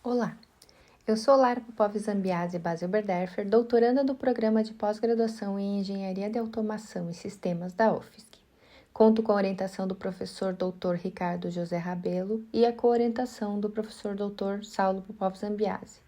Olá, eu sou Lara Popov Zambiasi Basilberderfer, doutoranda do Programa de Pós-Graduação em Engenharia de Automação e Sistemas da UFSC. Conto com a orientação do professor Dr. Ricardo José Rabelo e a coorientação do professor Dr. Saulo Popov Zambiasi.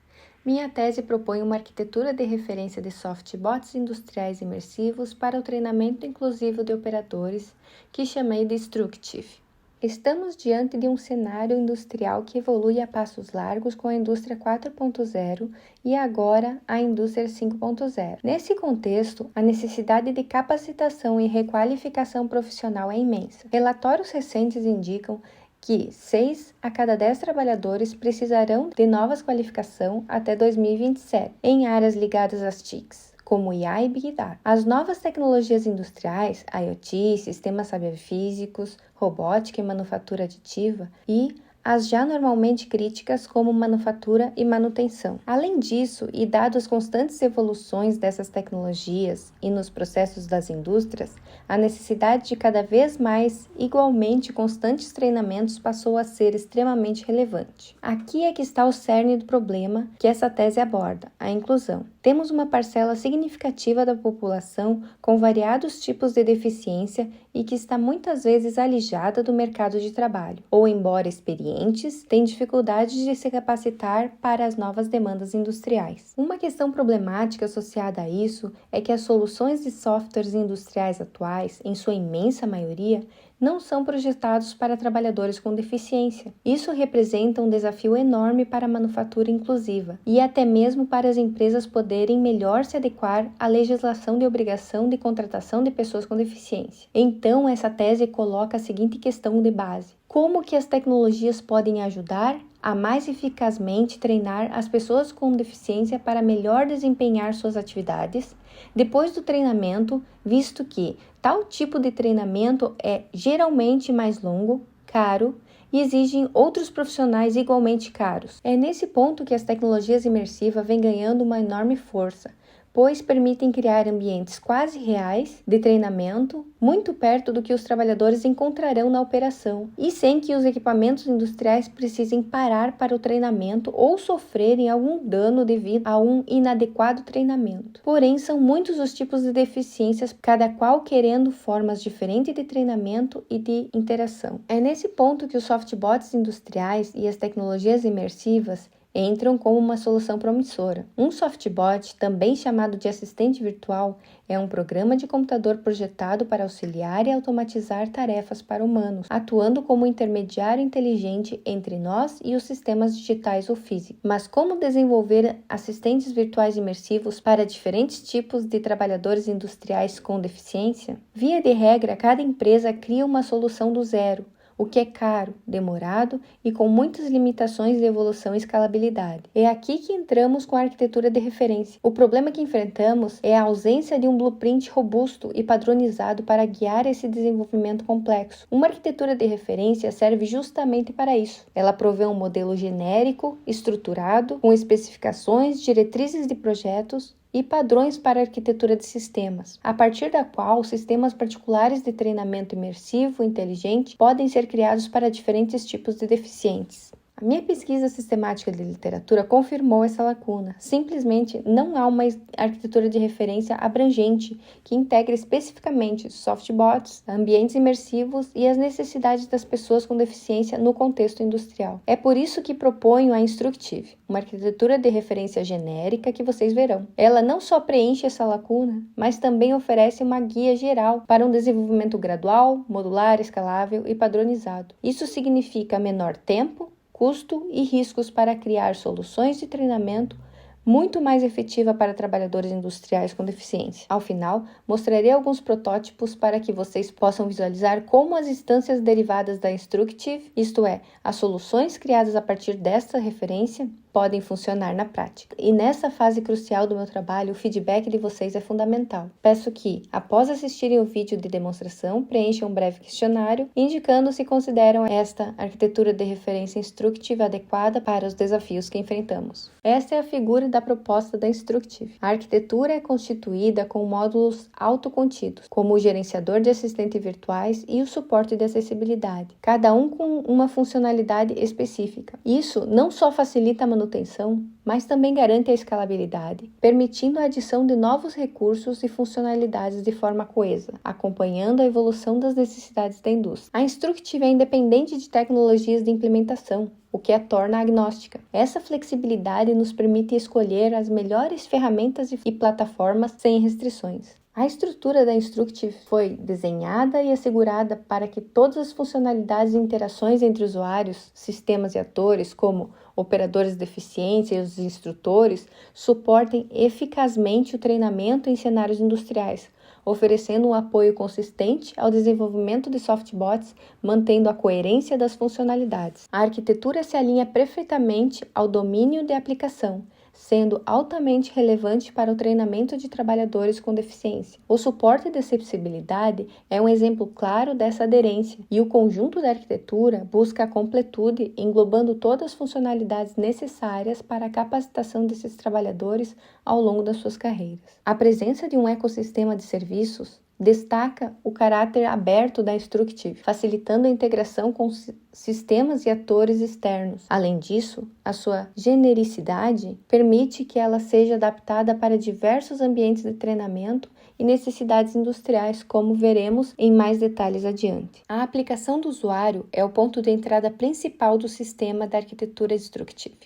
Minha tese propõe uma arquitetura de referência de softbots industriais imersivos para o treinamento inclusivo de operadores, que chamei de Structive. Estamos diante de um cenário industrial que evolui a passos largos com a indústria 4.0 e agora a indústria 5.0. Nesse contexto, a necessidade de capacitação e requalificação profissional é imensa. Relatórios recentes indicam que 6 a cada 10 trabalhadores precisarão de novas qualificações até 2027 em áreas ligadas às TICs, como IA e Big Data. As novas tecnologias industriais, IoT, sistemas saber-físicos, robótica e manufatura aditiva e as já normalmente críticas como manufatura e manutenção. Além disso, e dado as constantes evoluções dessas tecnologias e nos processos das indústrias, a necessidade de cada vez mais igualmente constantes treinamentos passou a ser extremamente relevante. Aqui é que está o cerne do problema que essa tese aborda, a inclusão. Temos uma parcela significativa da população com variados tipos de deficiência e que está muitas vezes alijada do mercado de trabalho, ou embora experientes, têm dificuldades de se capacitar para as novas demandas industriais. Uma questão problemática associada a isso é que as soluções de softwares industriais atuais, em sua imensa maioria, não são projetados para trabalhadores com deficiência. Isso representa um desafio enorme para a manufatura inclusiva e até mesmo para as empresas poderem melhor se adequar à legislação de obrigação de contratação de pessoas com deficiência. Então, essa tese coloca a seguinte questão de base: como que as tecnologias podem ajudar a mais eficazmente treinar as pessoas com deficiência para melhor desempenhar suas atividades depois do treinamento, visto que tal tipo de treinamento é geralmente mais longo, caro e exigem outros profissionais igualmente caros. É nesse ponto que as tecnologias imersivas vêm ganhando uma enorme força, pois permitem criar ambientes quase reais de treinamento, muito perto do que os trabalhadores encontrarão na operação, e sem que os equipamentos industriais precisem parar para o treinamento ou sofrerem algum dano devido a um inadequado treinamento. Porém, são muitos os tipos de deficiências, cada qual querendo formas diferentes de treinamento e de interação. É nesse ponto que os softbots industriais e as tecnologias imersivas entram como uma solução promissora. Um softbot, também chamado de assistente virtual, é um programa de computador projetado para auxiliar e automatizar tarefas para humanos, atuando como intermediário inteligente entre nós e os sistemas digitais ou físicos. Mas como desenvolver assistentes virtuais imersivos para diferentes tipos de trabalhadores industriais com deficiência? Via de regra, cada empresa cria uma solução do zero, o que é caro, demorado e com muitas limitações de evolução e escalabilidade. É aqui que entramos com a arquitetura de referência. O problema que enfrentamos é a ausência de um blueprint robusto e padronizado para guiar esse desenvolvimento complexo. Uma arquitetura de referência serve justamente para isso. Ela provê um modelo genérico, estruturado, com especificações, diretrizes de projetos e padrões para a arquitetura de sistemas, a partir da qual sistemas particulares de treinamento imersivo inteligente podem ser criados para diferentes tipos de deficientes. A minha pesquisa sistemática de literatura confirmou essa lacuna. Simplesmente não há uma arquitetura de referência abrangente que integre especificamente softbots, ambientes imersivos e as necessidades das pessoas com deficiência no contexto industrial. É por isso que proponho a Instructive, uma arquitetura de referência genérica que vocês verão. Ela não só preenche essa lacuna, mas também oferece uma guia geral para um desenvolvimento gradual, modular, escalável e padronizado. Isso significa menor tempo, custo e riscos para criar soluções de treinamento muito mais efetiva para trabalhadores industriais com deficiência. Ao final, mostrarei alguns protótipos para que vocês possam visualizar como as instâncias derivadas da Instructive, isto é, as soluções criadas a partir desta referência, podem funcionar na prática. E nessa fase crucial do meu trabalho, o feedback de vocês é fundamental. Peço que, após assistirem o vídeo de demonstração, preencham um breve questionário, indicando se consideram esta arquitetura de referência Instructive adequada para os desafios que enfrentamos. Esta é a figura da da proposta da Instructive. A arquitetura é constituída com módulos autocontidos, como o gerenciador de assistentes virtuais e o suporte de acessibilidade, cada um com uma funcionalidade específica. Isso não só facilita a manutenção, mas também garante a escalabilidade, permitindo a adição de novos recursos e funcionalidades de forma coesa, acompanhando a evolução das necessidades da indústria. A Instructive é independente de tecnologias de implementação, o que a torna agnóstica. Essa flexibilidade nos permite escolher as melhores ferramentas e plataformas sem restrições. A estrutura da Instructive foi desenhada e assegurada para que todas as funcionalidades e interações entre usuários, sistemas e atores, como operadores de eficiência e os instrutores, suportem eficazmente o treinamento em cenários industriais, oferecendo um apoio consistente ao desenvolvimento de softbots, mantendo a coerência das funcionalidades. A arquitetura se alinha perfeitamente ao domínio de aplicação, sendo altamente relevante para o treinamento de trabalhadores com deficiência. O suporte de acessibilidade é um exemplo claro dessa aderência, e o conjunto da arquitetura busca a completude, englobando todas as funcionalidades necessárias para a capacitação desses trabalhadores ao longo das suas carreiras. A presença de um ecossistema de serviços destaca o caráter aberto da Instructive, facilitando a integração com sistemas e atores externos. Além disso, a sua genericidade permite que ela seja adaptada para diversos ambientes de treinamento e necessidades industriais, como veremos em mais detalhes adiante. A aplicação do usuário é o ponto de entrada principal do sistema da arquitetura Instructive.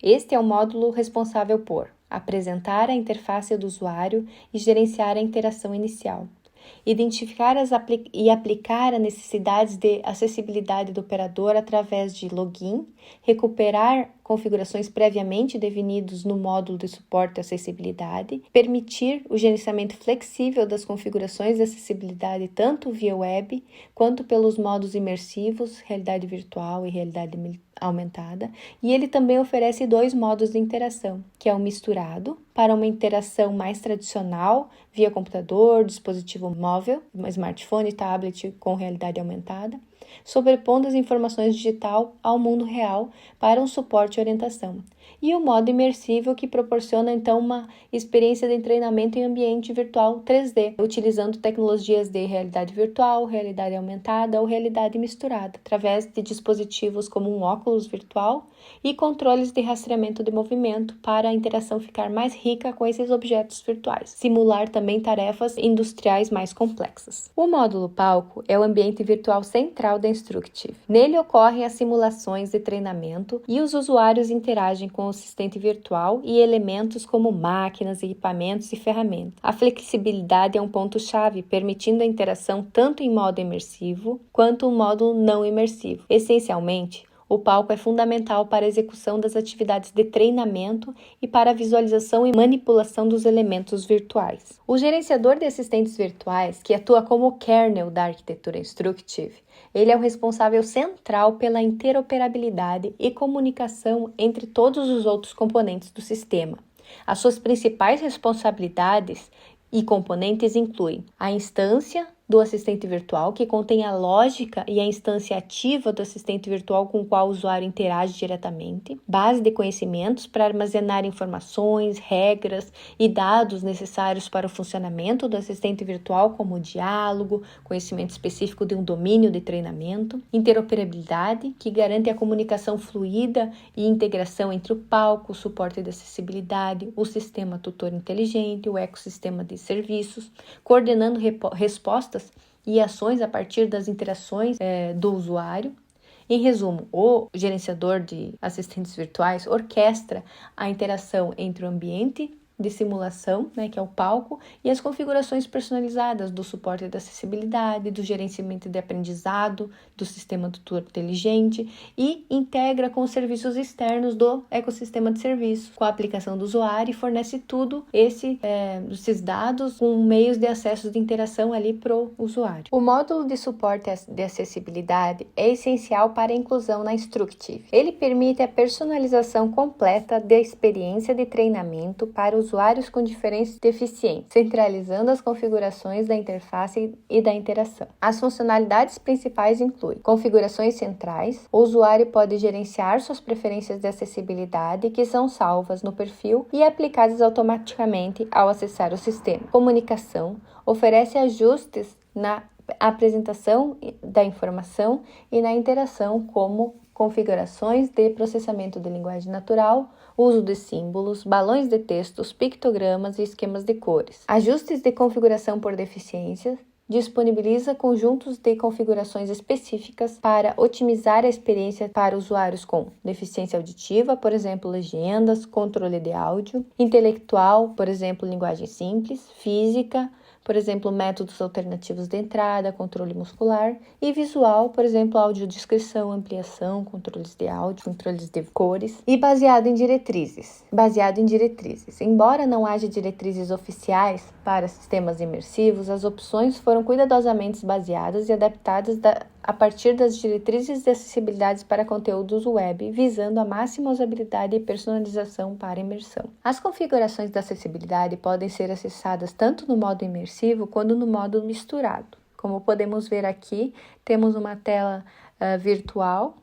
Este é o módulo responsável por apresentar a interface do usuário e gerenciar a interação inicial, identificar e aplicar as necessidades de acessibilidade do operador através de login, recuperar configurações previamente definidas no módulo de suporte à acessibilidade, permitir o gerenciamento flexível das configurações de acessibilidade tanto via web quanto pelos modos imersivos, realidade virtual e realidade aumentada, e ele também oferece 2 modos de interação, que é o misturado, para uma interação mais tradicional, via computador, dispositivo móvel, smartphone, tablet com realidade aumentada, sobrepondo as informações digital ao mundo real para um suporte e orientação. E o modo imersivo, que proporciona então uma experiência de treinamento em ambiente virtual 3D, utilizando tecnologias de realidade virtual, realidade aumentada ou realidade misturada, através de dispositivos como um óculos virtual e controles de rastreamento de movimento para a interação ficar mais rica com esses objetos virtuais, simular também tarefas industriais mais complexas. O módulo palco é o ambiente virtual central da Instructive. Nele ocorrem as simulações de treinamento e os usuários interagem com o assistente virtual e elementos como máquinas, equipamentos e ferramentas. A flexibilidade é um ponto-chave, permitindo a interação tanto em modo imersivo quanto em modo não imersivo. Essencialmente, o palco é fundamental para a execução das atividades de treinamento e para a visualização e manipulação dos elementos virtuais. O gerenciador de assistentes virtuais, que atua como o kernel da arquitetura Instructive, ele é o responsável central pela interoperabilidade e comunicação entre todos os outros componentes do sistema. As suas principais responsabilidades e componentes incluem a instância do assistente virtual, que contém a lógica e a instância ativa do assistente virtual com o qual o usuário interage diretamente, base de conhecimentos para armazenar informações, regras e dados necessários para o funcionamento do assistente virtual, como diálogo, conhecimento específico de um domínio de treinamento, interoperabilidade, que garante a comunicação fluida e integração entre o palco, o suporte de acessibilidade, o sistema tutor inteligente, o ecossistema de serviços, coordenando respostas e ações a partir das interações do usuário. Em resumo, o gerenciador de assistentes virtuais orquestra a interação entre o ambiente de simulação, que é o palco, e as configurações personalizadas do suporte da acessibilidade, do gerenciamento de aprendizado, do sistema tutor inteligente e integra com os serviços externos do ecossistema de serviços, com a aplicação do usuário, e fornece tudo esses dados com meios de acesso de interação ali para o usuário. O módulo de suporte de acessibilidade é essencial para a inclusão na Instructive. Ele permite a personalização completa da experiência de treinamento para os usuários com diferentes deficiências, centralizando as configurações da interface e da interação. As funcionalidades principais incluem configurações centrais. O usuário pode gerenciar suas preferências de acessibilidade, que são salvas no perfil e aplicadas automaticamente ao acessar o sistema. Comunicação oferece ajustes na apresentação da informação e na interação, como configurações de processamento de linguagem natural, uso de símbolos, balões de textos, pictogramas e esquemas de cores. Ajustes de configuração por deficiências. Disponibiliza conjuntos de configurações específicas para otimizar a experiência para usuários com deficiência auditiva, por exemplo, legendas, controle de áudio, intelectual, por exemplo, linguagem simples, física, por exemplo, métodos alternativos de entrada, controle muscular, e visual, por exemplo, audiodescrição, ampliação, controles de áudio, controles de cores, e baseado em diretrizes. Embora não haja diretrizes oficiais para sistemas imersivos, as opções foram cuidadosamente baseadas e adaptadas a partir das diretrizes de acessibilidade para conteúdos web, visando a máxima usabilidade e personalização para imersão. As configurações da acessibilidade podem ser acessadas tanto no modo imersivo quanto no modo misturado. Como podemos ver aqui, temos uma tela virtual,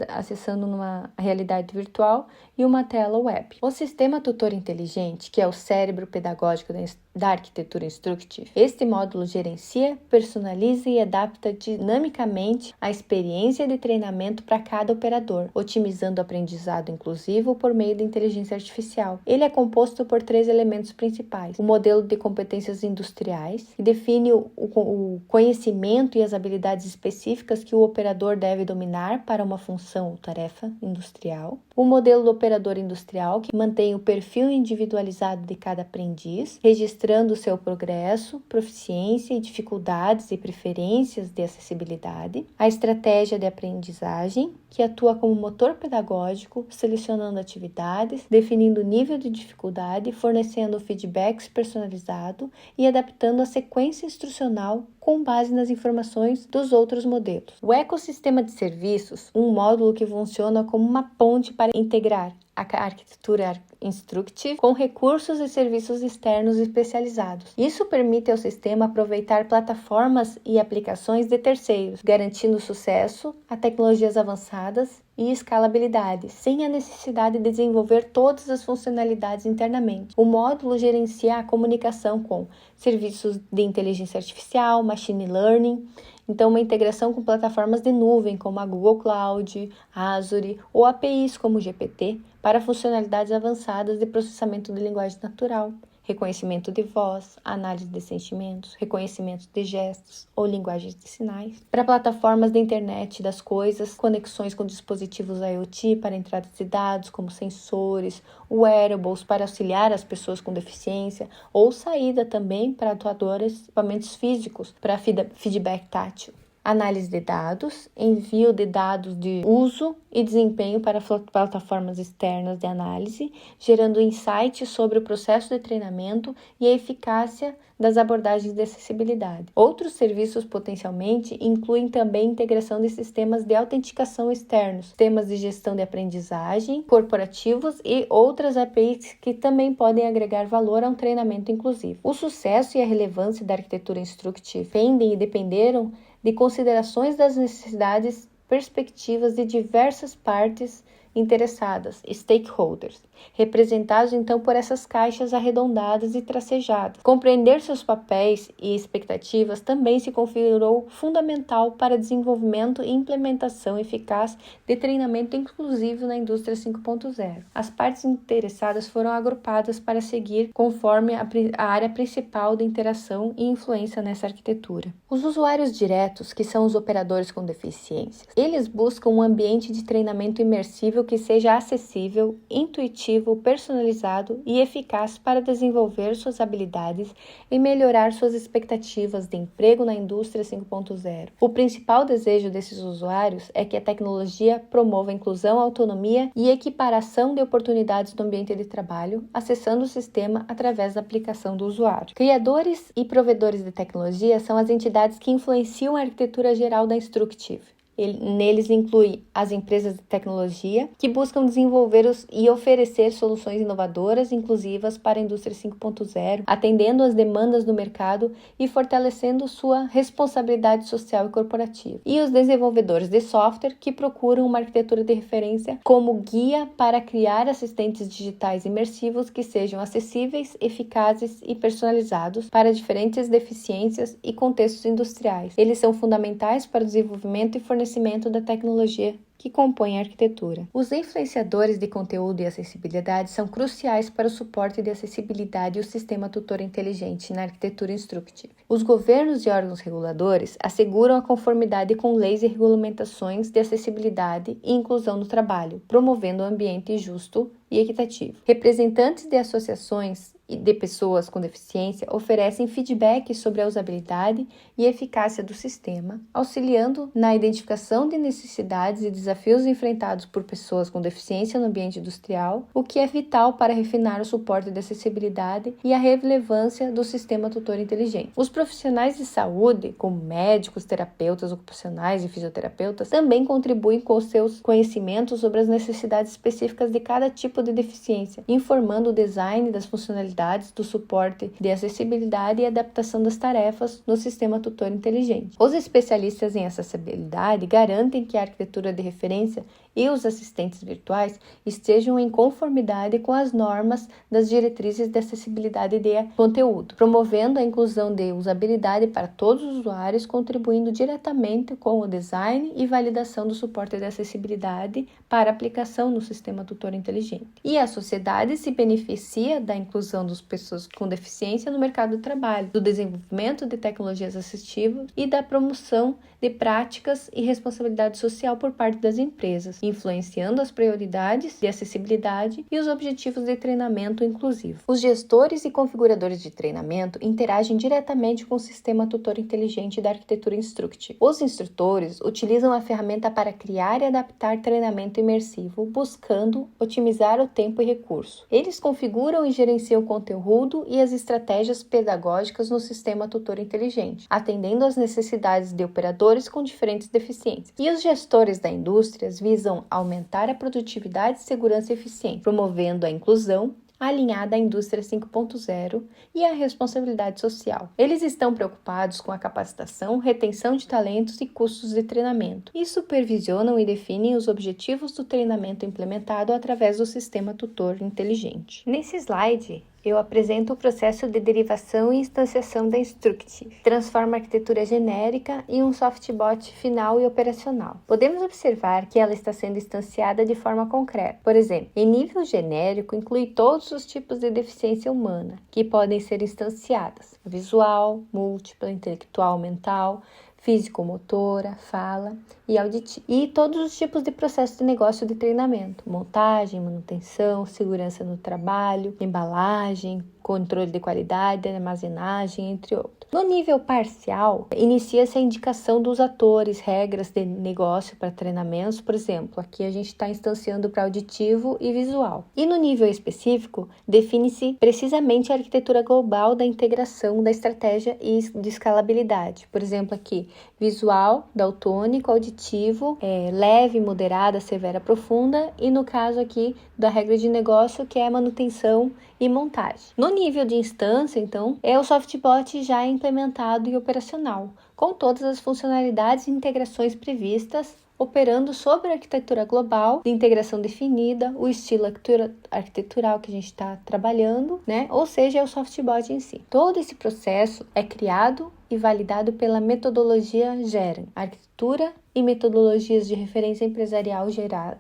acessando numa realidade virtual, e uma tela web. O sistema tutor inteligente, que é o cérebro pedagógico da arquitetura Instructive, este módulo gerencia, personaliza e adapta dinamicamente a experiência de treinamento para cada operador, otimizando o aprendizado inclusivo por meio da inteligência artificial. Ele é composto por 3 elementos principais: o modelo de competências industriais, que define o conhecimento e as habilidades específicas que o operador deve dominar para uma função ou tarefa industrial; o modelo do operador industrial, que mantém o perfil individualizado de cada aprendiz, registrando seu progresso, proficiência e dificuldades e preferências de acessibilidade; a estratégia de aprendizagem, que atua como motor pedagógico, selecionando atividades, definindo o nível de dificuldade, fornecendo feedbacks personalizado e adaptando a sequência instrucional com base nas informações dos outros modelos. O ecossistema de serviços, um módulo que funciona como uma ponte para integrar a arquitetura Instructive com recursos e serviços externos especializados. Isso permite ao sistema aproveitar plataformas e aplicações de terceiros, garantindo sucesso a tecnologias avançadas e escalabilidade, sem a necessidade de desenvolver todas as funcionalidades internamente. O módulo gerencia a comunicação com serviços de inteligência artificial, machine learning, então uma integração com plataformas de nuvem como a Google Cloud, Azure ou APIs como o GPT para funcionalidades avançadas de processamento de linguagem natural, reconhecimento de voz, análise de sentimentos, reconhecimento de gestos ou linguagens de sinais. Para plataformas de internet das coisas, conexões com dispositivos IoT para entrada de dados como sensores, wearables para auxiliar as pessoas com deficiência, ou saída também para atuadores, equipamentos físicos para feedback tátil. Análise de dados, envio de dados de uso e desempenho para plataformas externas de análise, gerando insights sobre o processo de treinamento e a eficácia das abordagens de acessibilidade. Outros serviços potencialmente incluem também integração de sistemas de autenticação externos, sistemas de gestão de aprendizagem, corporativos e outras APIs que também podem agregar valor a um treinamento inclusivo. O sucesso e a relevância da arquitetura Instructive dependeram de considerações das necessidades, perspectivas de diversas partes interessadas, stakeholders, representados então por essas caixas arredondadas e tracejadas. Compreender seus papéis e expectativas também se configurou fundamental para desenvolvimento e implementação eficaz de treinamento inclusivo na indústria 5.0. As partes interessadas foram agrupadas para seguir conforme a área principal de interação e influência nessa arquitetura. Os usuários diretos, que são os operadores com deficiências, eles buscam um ambiente de treinamento imersivo que seja acessível, intuitivo, personalizado e eficaz para desenvolver suas habilidades e melhorar suas expectativas de emprego na indústria 5.0. O principal desejo desses usuários é que a tecnologia promova a inclusão, autonomia e equiparação de oportunidades no ambiente de trabalho, acessando o sistema através da aplicação do usuário. Criadores e provedores de tecnologia são as entidades que influenciam a arquitetura geral da Instructive. Neles inclui as empresas de tecnologia que buscam desenvolver e oferecer soluções inovadoras e inclusivas para a indústria 5.0, atendendo às demandas do mercado e fortalecendo sua responsabilidade social e corporativa. E os desenvolvedores de software que procuram uma arquitetura de referência como guia para criar assistentes digitais imersivos que sejam acessíveis, eficazes e personalizados para diferentes deficiências e contextos industriais. Eles são fundamentais para o desenvolvimento e fornecimento da tecnologia que compõe a arquitetura. Os influenciadores de conteúdo e acessibilidade são cruciais para o suporte de acessibilidade e o sistema tutor inteligente na arquitetura Instructive. Os governos e órgãos reguladores asseguram a conformidade com leis e regulamentações de acessibilidade e inclusão no trabalho, promovendo um ambiente justo e equitativo. Representantes de associações e de pessoas com deficiência oferecem feedback sobre a usabilidade e eficácia do sistema, auxiliando na identificação de necessidades e desafios enfrentados por pessoas com deficiência no ambiente industrial, o que é vital para refinar o suporte de acessibilidade e a relevância do sistema tutor inteligente. Os profissionais de saúde, como médicos, terapeutas ocupacionais e fisioterapeutas, também contribuem com os seus conhecimentos sobre as necessidades específicas de cada tipo de deficiência, informando o design das funcionalidades do suporte de acessibilidade e adaptação das tarefas no sistema tutor inteligente. Os especialistas em acessibilidade garantem que a arquitetura de referência e os assistentes virtuais estejam em conformidade com as normas das diretrizes de acessibilidade de conteúdo, promovendo a inclusão de usabilidade para todos os usuários, contribuindo diretamente com o design e validação do suporte de acessibilidade para aplicação no sistema tutor inteligente. E a sociedade se beneficia da inclusão das pessoas com deficiência no mercado de trabalho, do desenvolvimento de tecnologias assistivas e da promoção de práticas e responsabilidade social por parte das empresas, influenciando as prioridades de acessibilidade e os objetivos de treinamento inclusivo. Os gestores e configuradores de treinamento interagem diretamente com o sistema tutor inteligente da arquitetura Instructive. Os instrutores utilizam a ferramenta para criar e adaptar treinamento imersivo, buscando otimizar o tempo e recurso. Eles configuram e gerenciam o conteúdo e as estratégias pedagógicas no sistema tutor inteligente, atendendo às necessidades de operadores com diferentes deficiências. E os gestores da indústria visam aumentar a produtividade, segurança e eficiência, promovendo a inclusão alinhada à indústria 5.0 e à responsabilidade social. Eles estão preocupados com a capacitação, retenção de talentos e custos de treinamento e supervisionam e definem os objetivos do treinamento implementado através do sistema tutor inteligente. Nesse slide, eu apresento o processo de derivação e instanciação da Instructive. Transforma a arquitetura genérica em um softbot final e operacional. Podemos observar que ela está sendo instanciada de forma concreta. Por exemplo, em nível genérico, inclui todos os tipos de deficiência humana que podem ser instanciadas: visual, múltipla, intelectual, mental, físico-motora, fala e auditiva. E todos os tipos de processo de negócio de treinamento: montagem, manutenção, segurança no trabalho, embalagem, controle de qualidade, armazenagem, entre outros. No nível parcial, inicia-se a indicação dos atores, regras de negócio para treinamentos, por exemplo, aqui a gente está instanciando para auditivo e visual. E no nível específico, define-se precisamente a arquitetura global da integração da estratégia e de escalabilidade. Por exemplo, aqui, visual, daltônico, auditivo, leve, moderada, severa, profunda, e no caso aqui da regra de negócio, que é a manutenção e montagem. No nível de instância, então, é o softbot já implementado e operacional, com todas as funcionalidades e integrações previstas, operando sobre a arquitetura global, de integração definida, o estilo arquitetural que a gente está trabalhando, né? Ou seja, é o softbot em si. Todo esse processo é criado e validado pela metodologia GERAN, arquitetura e metodologias de referência empresarial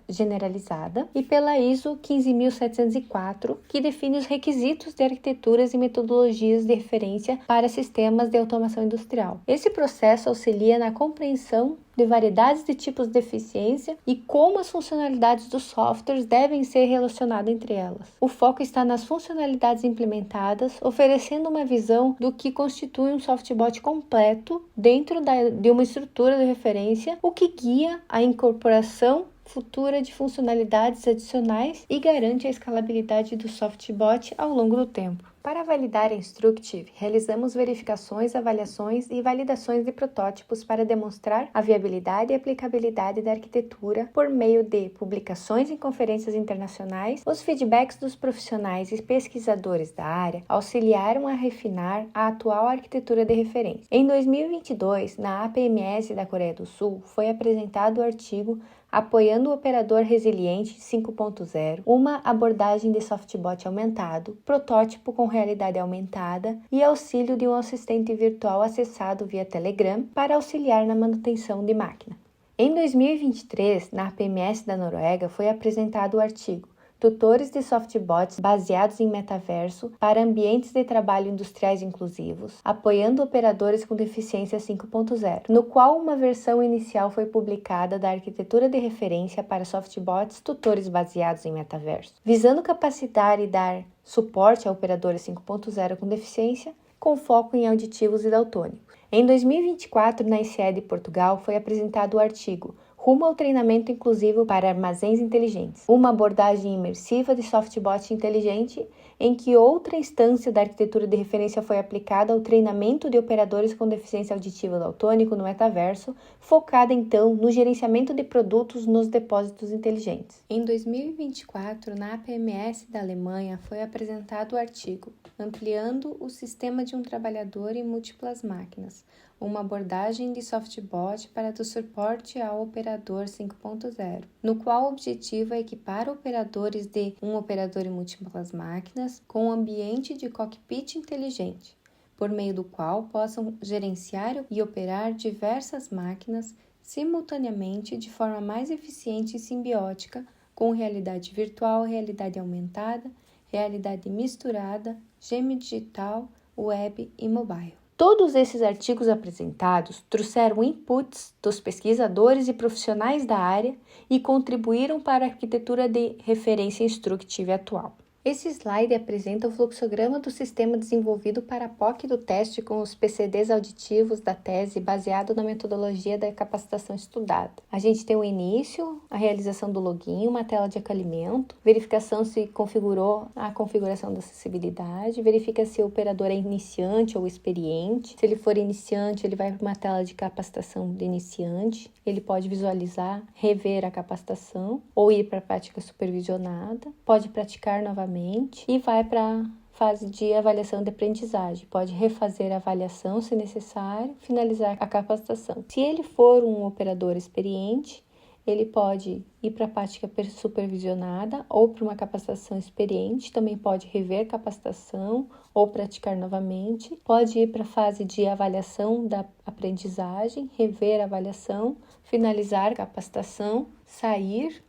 generalizada, e pela ISO 15704, que define os requisitos de arquiteturas e metodologias de referência para sistemas de automação industrial. Esse processo auxilia na compreensão de variedades de tipos de deficiência e como as funcionalidades dos softwares devem ser relacionadas entre elas. O foco está nas funcionalidades implementadas, oferecendo uma visão do que constitui um softbot completo dentro de uma estrutura de referência, o que guia a incorporação futura de funcionalidades adicionais e garante a escalabilidade do SoftBot ao longo do tempo. Para validar a Instructive, realizamos verificações, avaliações e validações de protótipos para demonstrar a viabilidade e aplicabilidade da arquitetura por meio de publicações em conferências internacionais. Os feedbacks dos profissionais e pesquisadores da área auxiliaram a refinar a atual arquitetura de referência. Em 2022, na APMS da Coreia do Sul, foi apresentado o artigo Apoiando o Operador Resiliente 5.0, uma abordagem de SoftBot aumentado, protótipo com realidade aumentada e auxílio de um assistente virtual acessado via Telegram para auxiliar na manutenção de máquina. Em 2023, na APMS da Noruega, foi apresentado o artigo Tutores de Softbots baseados em metaverso para ambientes de trabalho industriais inclusivos, apoiando operadores com deficiência 5.0, no qual uma versão inicial foi publicada da arquitetura de referência para softbots tutores baseados em metaverso, visando capacitar e dar suporte a operadores 5.0 com deficiência, com foco em auditivos e daltônicos. Em 2024, na ICE de Portugal, foi apresentado o artigo Rumo ao treinamento inclusivo para armazéns inteligentes, uma abordagem imersiva de softbot inteligente em que outra instância da arquitetura de referência foi aplicada ao treinamento de operadores com deficiência auditiva daltônico no metaverso, focada então no gerenciamento de produtos nos depósitos inteligentes. Em 2024, na APMS da Alemanha, foi apresentado o artigo Ampliando o sistema de um trabalhador em múltiplas máquinas, uma abordagem de softbot para o suporte ao operador 5.0, no qual o objetivo é equipar operadores de um operador em múltiplas máquinas com um ambiente de cockpit inteligente, por meio do qual possam gerenciar e operar diversas máquinas simultaneamente de forma mais eficiente e simbiótica, com realidade virtual, realidade aumentada, realidade misturada, gêmeo digital, web e mobile. Todos esses artigos apresentados trouxeram inputs dos pesquisadores e profissionais da área e contribuíram para a arquitetura de referência Instructive atual. Esse slide apresenta o fluxograma do sistema desenvolvido para a POC do teste com os PCDs auditivos da tese baseado na metodologia da capacitação estudada. A gente tem o início, a realização do login, uma tela de acolhimento, verificação se configurou a configuração da acessibilidade, verifica se o operador é iniciante ou experiente. Se ele for iniciante, ele vai para uma tela de capacitação de iniciante. Ele pode visualizar, rever a capacitação ou ir para a prática supervisionada. Pode praticar novamente e vai para a fase de avaliação de aprendizagem. Pode refazer a avaliação se necessário, finalizar a capacitação. Se ele for um operador experiente, ele pode ir para a prática supervisionada ou para uma capacitação experiente, também pode rever capacitação ou praticar novamente, pode ir para a fase de avaliação da aprendizagem, rever a avaliação, finalizar a capacitação, sair,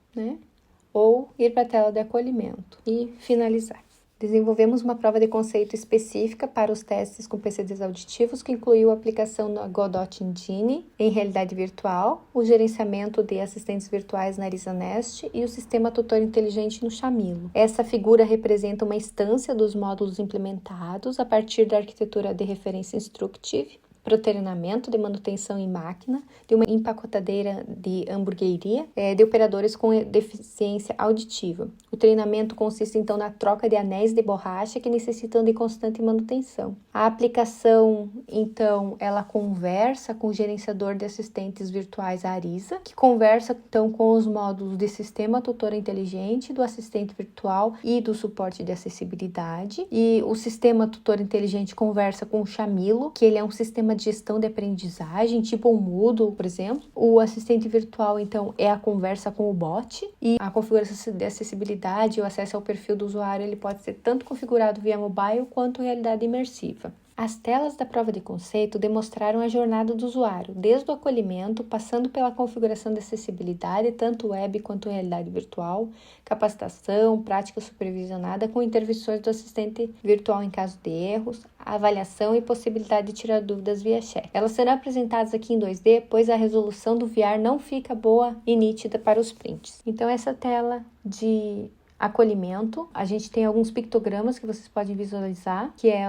ou ir para a tela de acolhimento e finalizar. Desenvolvemos uma prova de conceito específica para os testes com PCDs auditivos, que incluiu a aplicação da Godot Engine em realidade virtual, o gerenciamento de assistentes virtuais na Arisa Nest e o sistema tutor inteligente no Chamilo. Essa figura representa uma instância dos módulos implementados a partir da arquitetura de referência Instructive, para o treinamento de manutenção em máquina, de uma empacotadeira de hamburgueria, de operadores com deficiência auditiva. O treinamento consiste, então, na troca de anéis de borracha que necessitam de constante manutenção. A aplicação, então, ela conversa com o gerenciador de assistentes virtuais Arisa, que conversa, então, com os módulos de sistema tutor inteligente, do assistente virtual e do suporte de acessibilidade. E o sistema tutor inteligente conversa com o Chamilo, que ele é um sistema de gestão de aprendizagem, tipo o Moodle, por exemplo. O assistente virtual, então, é a conversa com o bot, e a configuração de acessibilidade e o acesso ao perfil do usuário, ele pode ser tanto configurado via mobile quanto realidade imersiva. As telas da prova de conceito demonstraram a jornada do usuário, desde o acolhimento, passando pela configuração de acessibilidade, tanto web quanto realidade virtual, capacitação, prática supervisionada com intervenções do assistente virtual em caso de erros, avaliação e possibilidade de tirar dúvidas via chat. Elas serão apresentadas aqui em 2D, pois a resolução do VR não fica boa e nítida para os prints. Então, essa tela de Acolhimento, a gente tem alguns pictogramas que vocês podem visualizar, que é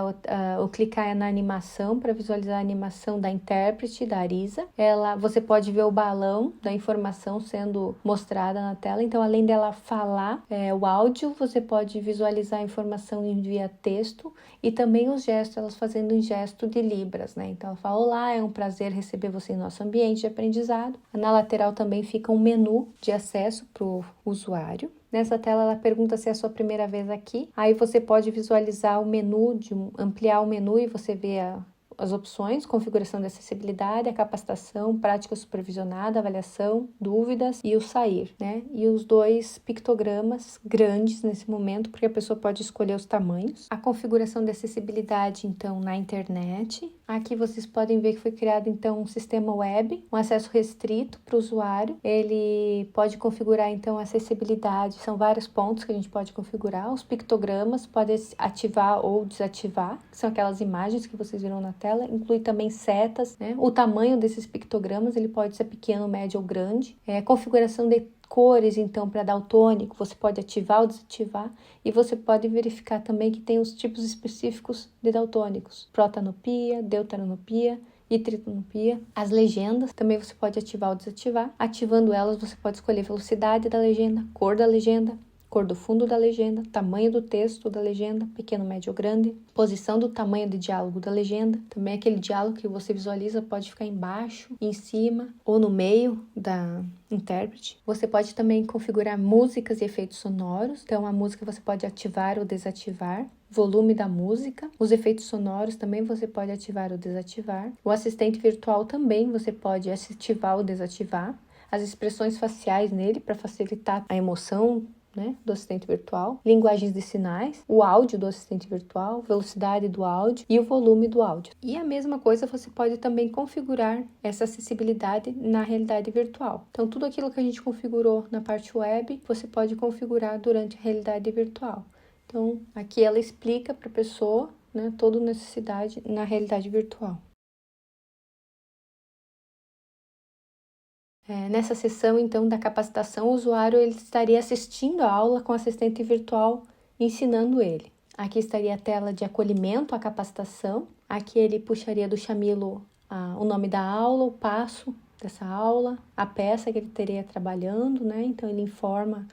o clicar na animação para visualizar a animação da intérprete, da Arisa. Você pode ver o balão da informação sendo mostrada na tela, então além dela falar o áudio, você pode visualizar a informação em via texto e também os gestos, elas fazendo um gesto de Libras, né? Então ela fala: olá, é um prazer receber você em nosso ambiente de aprendizado. Na lateral também fica um menu de acesso para o usuário. Nessa tela ela pergunta se é a sua primeira vez aqui. Aí você pode visualizar o menu, ampliar o menu e você vê as opções: configuração de acessibilidade, a capacitação, prática supervisionada, avaliação, dúvidas e o sair, né? E os 2 pictogramas grandes nesse momento, porque a pessoa pode escolher os tamanhos. A configuração de acessibilidade, então, na internet. Aqui vocês podem ver que foi criado, então, um sistema web, um acesso restrito para o usuário. Ele pode configurar, então, a acessibilidade. São vários pontos que a gente pode configurar. Os pictogramas pode ativar ou desativar, que são aquelas imagens que vocês viram na tela. Inclui também setas, né? O tamanho desses pictogramas, ele pode ser pequeno, médio ou grande. Configuração de cores, então, para daltônico, você pode ativar ou desativar, e você pode verificar também que tem os tipos específicos de daltônicos: protanopia, deuteranopia e tritanopia. As legendas também você pode ativar ou desativar. Ativando elas, você pode escolher velocidade da legenda, cor da legenda, cor do fundo da legenda, tamanho do texto da legenda, pequeno, médio ou grande, posição do tamanho de diálogo da legenda. Também aquele diálogo que você visualiza pode ficar embaixo, em cima ou no meio da intérprete. Você pode também configurar músicas e efeitos sonoros. Então a música você pode ativar ou desativar. Volume da música. Os efeitos sonoros também você pode ativar ou desativar. O assistente virtual também você pode ativar ou desativar. As expressões faciais nele para facilitar a emoção, né, do assistente virtual, linguagens de sinais, o áudio do assistente virtual, velocidade do áudio e o volume do áudio. E a mesma coisa você pode também configurar essa acessibilidade na realidade virtual. Então tudo aquilo que a gente configurou na parte web, você pode configurar durante a realidade virtual. Então aqui ela explica para a pessoa, né, toda necessidade na realidade virtual. Nessa sessão, então, da capacitação, o usuário ele estaria assistindo a aula com o assistente virtual ensinando ele. Aqui estaria a tela de acolhimento à capacitação. Aqui ele puxaria do chamilo o nome da aula, o passo dessa aula, a peça que ele teria trabalhando, né? Então ele informa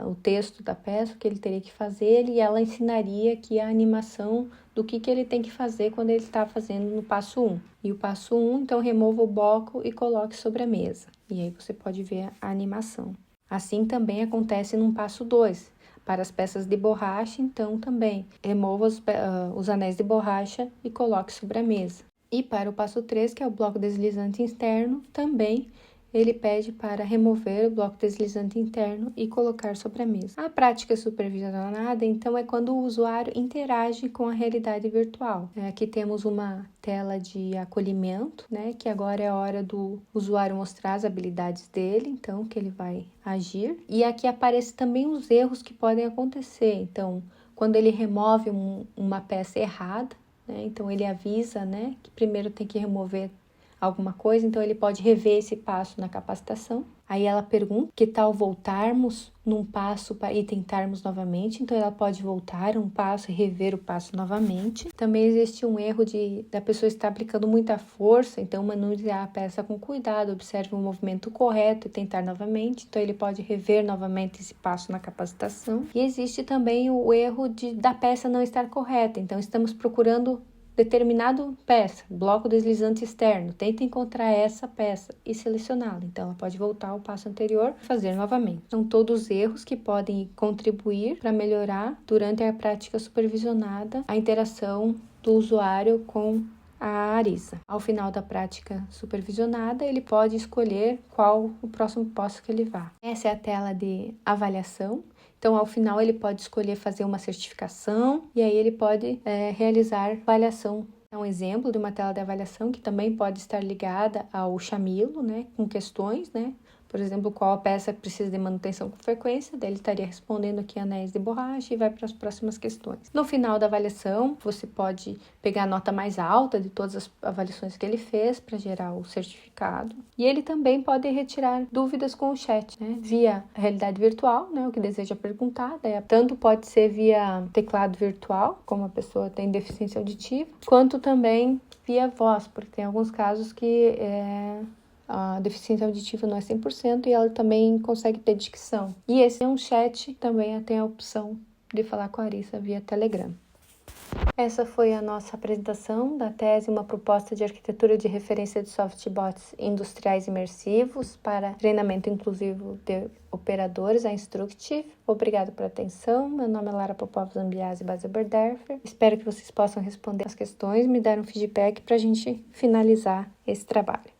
o texto da peça, o que ele teria que fazer, e ela ensinaria aqui a animação do que ele tem que fazer quando ele está fazendo no passo 1. E o passo 1, então, remova o bloco e coloque sobre a mesa. E aí você pode ver a animação. Assim também acontece no passo 2. Para as peças de borracha, então, também remova os anéis de borracha e coloque sobre a mesa. E para o passo 3, que é o bloco deslizante externo, também ele pede para remover o bloco deslizante interno e colocar sobre a mesa. A prática supervisionada, então, é quando o usuário interage com a realidade virtual. Aqui temos uma tela de acolhimento, né, que agora é a hora do usuário mostrar as habilidades dele, então, que ele vai agir. E aqui aparecem também os erros que podem acontecer. Então, quando ele remove uma peça errada, né, então ele avisa, né, que primeiro tem que remover alguma coisa, então ele pode rever esse passo na capacitação. Aí ela pergunta: que tal voltarmos num passo e tentarmos novamente? Então ela pode voltar um passo e rever o passo novamente. Também existe um erro da pessoa estar aplicando muita força, então manusear a peça com cuidado, observe o movimento correto e tentar novamente. Então ele pode rever novamente esse passo na capacitação. E existe também o erro da peça não estar correta, então estamos procurando determinado peça, bloco deslizante externo, tenta encontrar essa peça e selecioná-la. Então, ela pode voltar ao passo anterior e fazer novamente. São todos erros que podem contribuir para melhorar, durante a prática supervisionada, a interação do usuário com a Arisa. Ao final da prática supervisionada, ele pode escolher qual o próximo passo que ele vá. Essa é a tela de avaliação. Então, ao final, ele pode escolher fazer uma certificação e aí ele pode realizar avaliação. É um exemplo de uma tela de avaliação que também pode estar ligada ao chamilo, né, com questões, né, por exemplo, qual a peça precisa de manutenção com frequência, daí ele estaria respondendo aqui anéis de borracha e vai para as próximas questões. No final da avaliação, você pode pegar a nota mais alta de todas as avaliações que ele fez para gerar o certificado. E ele também pode retirar dúvidas com o chat, né? Via realidade virtual, né? O que deseja perguntar, daí, tanto pode ser via teclado virtual, como a pessoa tem deficiência auditiva, quanto também via voz, porque tem alguns casos que a deficiência auditiva não é 100% e ela também consegue ter dicção. E esse é um chat, também tem a opção de falar com a Arissa via Telegram. Essa foi a nossa apresentação da tese, uma proposta de arquitetura de referência de softbots industriais imersivos para treinamento inclusivo de operadores, a Instructive. Obrigada pela atenção. Meu nome é Lara Popov Zambiase Baselberderfer. Espero que vocês possam responder as questões, me dar um feedback para a gente finalizar esse trabalho.